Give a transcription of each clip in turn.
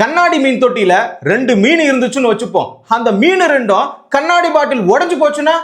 கண்ணாடி மீன் தொட்டியில 2 மீன் இருந்துச்சுன்னு வச்சுப்போம். அந்த மீன் ரெண்டும் கண்ணாடி பாட்டில் உடைஞ்சு போச்சுன்னா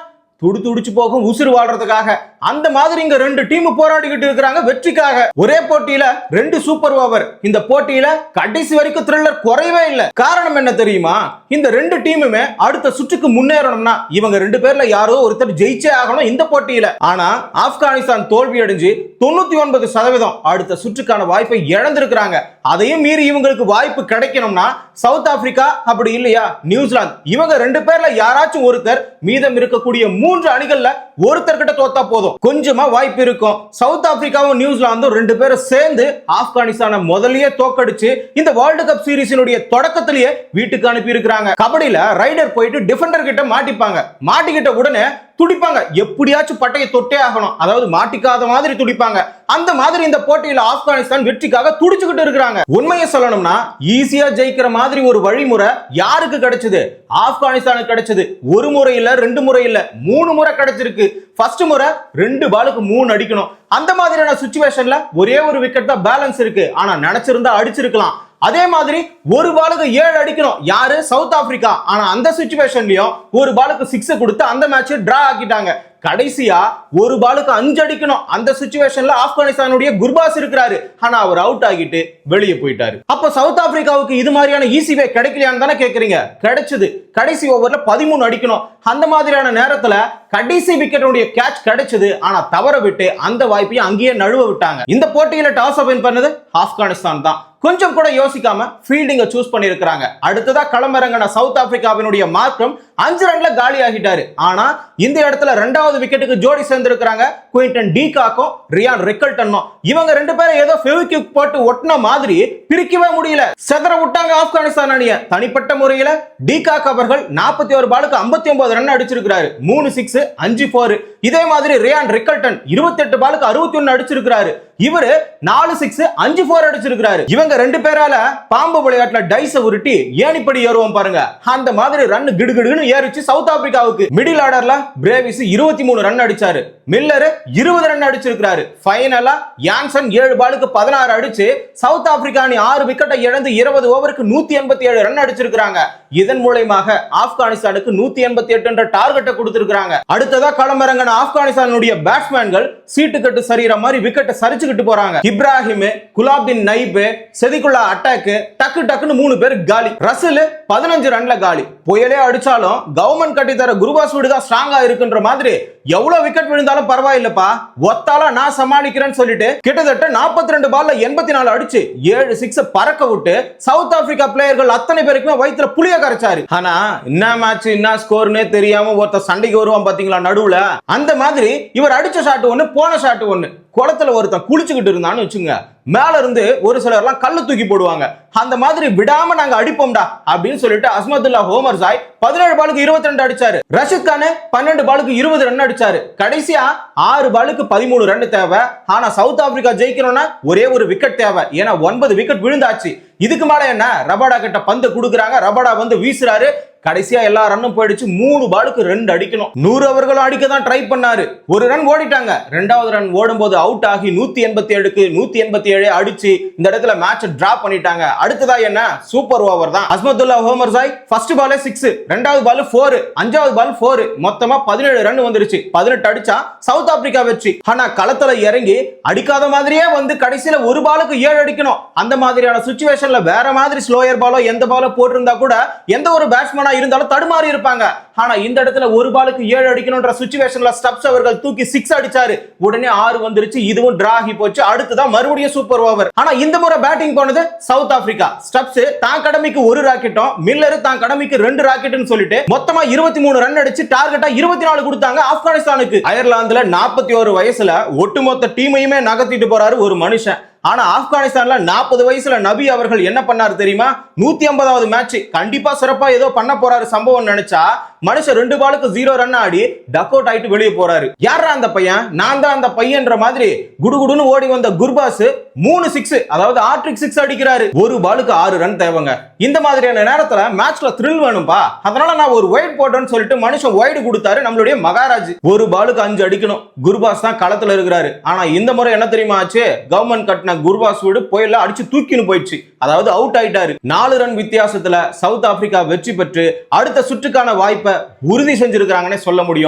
துடிச்சு போகும் உசுறு வாழ்றதுக்காக. அந்த மாதிரி இங்க 2 டீம் போராடிக்கிட்டு இருக்காங்க வெற்றிக்காக. ஒரே போட்டியில 2 சூப்பர் ஓவர். இந்த போட்டியில கடைசி வரைக்கும் த்ரில்லர் குறையவே இல்லை. காரணம் என்ன தெரியுமா? இந்த 2 டீமுமே அடுத்த சுற்றுக்கு முன்னேறணும்னா இவங்க 2 பேர்ல யாரோ ஒருத்தர் ஜெயிச்சே ஆகணும் இந்த போட்டியில. ஆனா ஆப்கானிஸ்தான் தோல்வி அடைஞ்சு 99% அடுத்த சுற்றுக்கான வாய்ப்பை இழந்திருக்கிறாங்க. அதையும் மீறி இவங்களுக்கு வாய்ப்பு கிடைக்கணும்னா சவுத் ஆப்பிரிக்கா அப்படி இல்லையா நியூசிலாந்து, இவங்க 2 பேர்ல யாராச்சும் ஒருத்தர் மீதம் இருக்கக்கூடிய 3 அணிகள்ல ஒருத்தர் கிட்ட தோத்தா போதும், கொஞ்சமா வாய்ப்பு இருக்கும். சவுத் ஆப்பிரிக்காவும் நியூசிலாந்தும் 2 பேரும் சேர்ந்து ஆப்கானிஸ்தானை முதல்லயே தோக்கடிச்சு இந்த வேர்ல்டு கப் சீரிஸினுடைய தொடக்கத்திலேயே வீட்டுக்கு அனுப்பி இருக்கிறாங்க. கபடியில ரைடர் போயிட்டு டிஃபெண்டர் கிட்ட மாட்டிப்பாங்க. மாட்டிக்கிட்ட உடனே துடிப்பாங்க, எப்படியாச்சும் பட்டையை தொட்டே ஆகணும், அதாவது மாட்டிக்காத மாதிரி துடிப்பாங்க. அந்த மாதிரி இந்த போட்டியில ஆப்கானிஸ்தான் வெற்றிக்காக துடிச்சுக்கிட்டு இருக்காங்க. உண்மையை சொல்லணும்னா ஈஸியா ஜெயிக்கிற மாதிரி ஒரு வழிமுறை யாருக்கு கிடைச்சது? ஆப்கானிஸ்தானுக்கு கிடைச்சது. ஒரு முறை இல்ல, 2 முறை இல்ல, 3 முறை கிடைச்சிருக்கு. ஃபர்ஸ்ட் முறை 2 பாலுக்கு 3 அடிக்கணும். அந்த மாதிரியான சிச்சுவேஷன்ல ஒரே ஒரு விக்கெட் தான் பேலன்ஸ் இருக்கு. ஆனா நினைச்சிருந்தா அடிச்சிருக்கலாம். அதே மாதிரி ஒரு பாலுக்கு 7 அடிக்கணும். யாரு? South Africa. ஆனா அந்த சிச்சுவேஷன்லயும் ஒரு பாலுக்கு 6 கொடுத்து அந்த மேட்ச் டிரா ஆக்கிட்டாங்க. கடைசியா ஒரு பாலுக்கு 5 அடிக்கணும். அந்த சிச்சுவேஷன்ல ஆப்கானிஸ்தானுடைய குர்பாஸ் இருக்கிறாரு. ஆனா அவர் அவுட் ஆகிட்டு வெளியே போயிட்டாரு. அப்ப சவுத் ஆப்பிரிக்காவுக்கு இது மாதிரியான ஈஸி வே கிடைக்கலையான்னு தானே கேக்குறீங்க? கிடைச்சது. கடைசி ஓவர்ல 13 அடிக்கணும். அந்த மாதிரியான நேரத்துல கடைசி விக்கெட்டுடைய கேட்ச் கிடைச்சது. ஆனா தவற விட்டு அந்த வாய்ப்பையும் அங்கேயே நழுவ விட்டாங்க. இந்த போட்டியில டாஸ் வின் பண்ணது ஆப்கானிஸ்தான் தான். கொஞ்சம் கூட யோசிக்காம ஃபீல்டிங்க சூஸ் பண்ணிருக்காங்க. அடுத்ததா களமிறங்கின சவுத் ஆப்பிரிக்காவினுடைய மார்க்கம் 5 ரன்ல காலி ஆகிட்டாரு. ஆனா இந்த இடத்துல 2வது விக்கெட்டுக்கு ஜோடி சேர்ந்திருக்காங்க குயின்டன் டீகாக்கும் ரியான் ரிக்கல்டனும். இவங்க 2 பேரும் ஏதோ ஃபெவிக்விக் போட்டு ஒட்டின மாதிரி பிரிக்கவே முடியல, செதற விட்டாங்க ஆப்கானிஸ்தான் அணியை. தனிப்பட்ட முறையில டீகாக் அவர்கள் 41 பாலுக்கு 59 ரன் அடிச்சிருக்காரு. 3 6 5 4. இதே மாதிரி ரியான் ரிக்கல்டன் 28 பாலுக்கு 61 அடிச்சிருக்காரு. இவரு 4 6 5 4 அடிச்சிருக்காரு. இவங்க 2 பேரால பாம்பு விளையாட்டுல டைஸ உருட்டி ஏணிப்படி ஏறுவோம் பாருங்க, அந்த மாதிரி ரன் கிடுகிடுன்னு ஏறிச்சு சவுத் ஆப்பிரிக்காவுக்கு. மிடில் ஆர்டர்ல பிரேவிஸ் 23 ரன் அடிச்சாரு. மில்லர் 20 ரன் அடிச்சிருக்காரு. ஃபைனலா யான்சன் 7 பாலுக்கு 16 அடிச்சு சவுத் ஆப்பிரிக்கா அணி 6 விக்கெட்டை இழந்து 20 ஓவருக்கு 187 ரன் அடிச்சிருக்காங்க. இதன் மூலமாக ஆப்கானிஸ்தானுக்கு 188 என்ற டார்கெட்டை கொடுத்திருக்காங்க. அடுத்ததா களமிறங்கின ஆப்கானிஸ்தானுடைய பேட்ஸ்மேன்கள் சீட்டு கட்டு சரிகிற மாதிரி விக்கெட்டை சரிச்சுக்கிட்டு போறாங்க. இப்ராஹிம், குலாப்தீன் நைப், செதிகுல்லா அட்டாக், டக்கு டக்குன்னு 3 பேர் காலி. ரசல் 15 ரன்ல காலி. புயலே அடிச்சாலும் கவர்மெண்ட் கட்டி தர குருபாஸ் வீடு தான் ஸ்ட்ராங்கா இருக்குன்ற மாதிரி எவ்வளவு விக்கெட் விழுந்தாலும் பரவாயில்லப்பா, ஒத்தால நான் சமாளிக்கிறேன்னு சொல்லிட்டு கிட்டத்தட்ட 42 பால்ல 84 அடிச்சு 7 6 பறக்க விட்டு சவுத் ஆப்பிரிக்கா பிளேயர்கள் அத்தனை பேருக்குமே வயிற்றுல புளிய கரைச்சாரு. ஆனா என்ன மேட்ச் என்ன ஸ்கோர்னே தெரியாம ஒருத்த சண்டைக்கு வருவான் பாத்தீங்களா நடுவுல, அந்த மாதிரி இவர் அடிச்ச ஷாட் ஒண்ணு, போன ஷாட் ஒண்ணு. குளத்துல ஒருத்தன் குளிச்சுக்கிட்டு இருந்தான்னு வச்சுங்க, மேல இருந்து ஒரு சிலர்லாம் கல்லு தூக்கி போடுவாங்க. அந்த மாதிரி விடாம நாங்க அடிப்போம்டா அப்படின்னு சொல்லிட்டு அஸ்மதுல்லா ஹோமர்சாய் 17 பாலுக்கு 22 அடிச்சாரு. ரஷித் கான் 12 பாலுக்கு 20 ரன் அடிச்சாரு. கடைசியா 6 பாலுக்கு 13 ரன் தேவை. ஆனா சவுத் ஆப்பிரிக்கா ஜெயிக்கணும்னா ஒரே ஒரு விக்கெட் தேவை. ஏன்னா 9 விக்கெட் விழுந்தாச்சு. இதுக்கு மேல என்ன, ரபாடா கிட்ட பந்து கொடுக்குறாங்க. ரபாடா வந்து வீசுறாரு. கடைசியா எல்லா ரன்னும் போயிடுச்சு. 3 பாலுக்கு 2 அடிக்கணும். 100 அவர்களும் அடிக்க தான் ட்ரை பண்ணாரு. ஒரு ரன் ஓடிட்டாங்க. 2வது ரன் ஓடும்போது அவுட் ஆகி 187க்கு 187 அடிச்சு இந்த இடத்துல மேட்ச் டிரா பண்ணிட்டாங்க. அடுத்ததா என்ன, சூப்பர் ஓவர் தான். அஸ்மதுல்லா ஹோமர்சாய் ஃபர்ஸ்ட் பால் 6, 2வது பால் 4, 5வது பால் 4, மொத்தமா 17 ரன் வந்துருச்சு. 18 அடிச்சா சவுத் ஆப்பிரிக்கா வெற்றி. ஆனா களத்துல இறங்கி அடிக்காத மாதிரியே வந்து கடைசியில ஒரு பாலுக்கு 7 அடிக்கணும். அந்த மாதிரியான சிச்சுவேஷன்ல வேற மாதிரி ஸ்லோயர் பாலோ எந்த பாலோ போட்டிருந்தா கூட எந்த ஒரு பேட்ஸ்மேன் இருந்தாலும் தடுமாறி இருப்பாங்க. ஆனா இந்த இடத்துல ஒரு பாலுக்கு 7 அடிக்கணும்ன்ற சிச்சுவேஷன்ல ஸ்டப்ஸ் அவர்கள் தூக்கி 6 அடிச்சாரு. உடனே 6 வந்துருச்சு. இதுவும் டிரா ஆகி போச்சு. அடுத்துதான் மறுபடியும் சூப்பர் ஓவர். ஆனா இந்த முறை பேட்டிங் போனது சவுத் ஆப்பிரிக்கா. ஸ்டப்ஸ் தான் கடமைக்கு 1 ராக்கெட்டும், மில்லர் தான் கடமைக்கு 2 ராக்கெட்னு சொல்லிட்டு மொத்தமா 23 ரன் அடிச்சு டார்கெட்டா 24 கொடுத்தாங்க ஆப்கானிஸ்தானுக்கு. அயர்லாந்துல 41 வயசுல ஒட்டுமொத்த டீமையுமே நகர்த்திட்டு போறாரு ஒரு மனுஷன். ஆனா ஆப்கானிஸ்தான்ல 40 வயசுல நபி அவர்கள் என்ன பண்ணாரு தெரியுமா? 150வது மேட்ச் கண்டிப்பா சிறப்பா ஏதோ பண்ண போறாரு சம்பவம் நினைச்சா மனுஷன் 2 பாலுக்கு 0 ரன் ஆடி டக் அவுட் ஆயிட்டு வெளியே போறாரு. யாரா அந்த பையன்? நான் தான் அந்த பையன்ற மாதிரி குடுகுடுன்னு ஓடி வந்த குர்பாஸ் 3 6, அதாவது ஹாட்ரிக் 6 அடிக்கிறாரு. ஒரு பாலுக்கு 6 ரன் தேவைங்க. இந்த மாதிரியான நேரத்துல மேட்ச்ல த்ரில் வேணும்பா, அதனால நான் ஒரு வைட் போட்டேன்னு சொல்லிட்டு மனுஷன் வைடு கொடுத்தாரு நம்மளுடைய மகாராஜ். ஒரு பாலுக்கு 5 அடிக்கணும். குர்பாஸ் தான் களத்துல இருக்கிறாரு. ஆனா இந்த முறை என்ன தெரியுமா ஆச்சு? கவர்மெண்ட் கட்டின குர்பாஸ் வீடு போயில அடிச்சு தூக்கின்னு போயிடுச்சு. அதாவது அவுட் ஆயிட்டாரு. 4 ரன் வித்தியாசத்துல சவுத் ஆப்பிரிக்கா வெற்றி பெற்று அடுத்த சுற்றுக்கான வாய்ப்பை உறுதி செஞ்சிருக்காங்கன்னு சொல்ல முடியும்.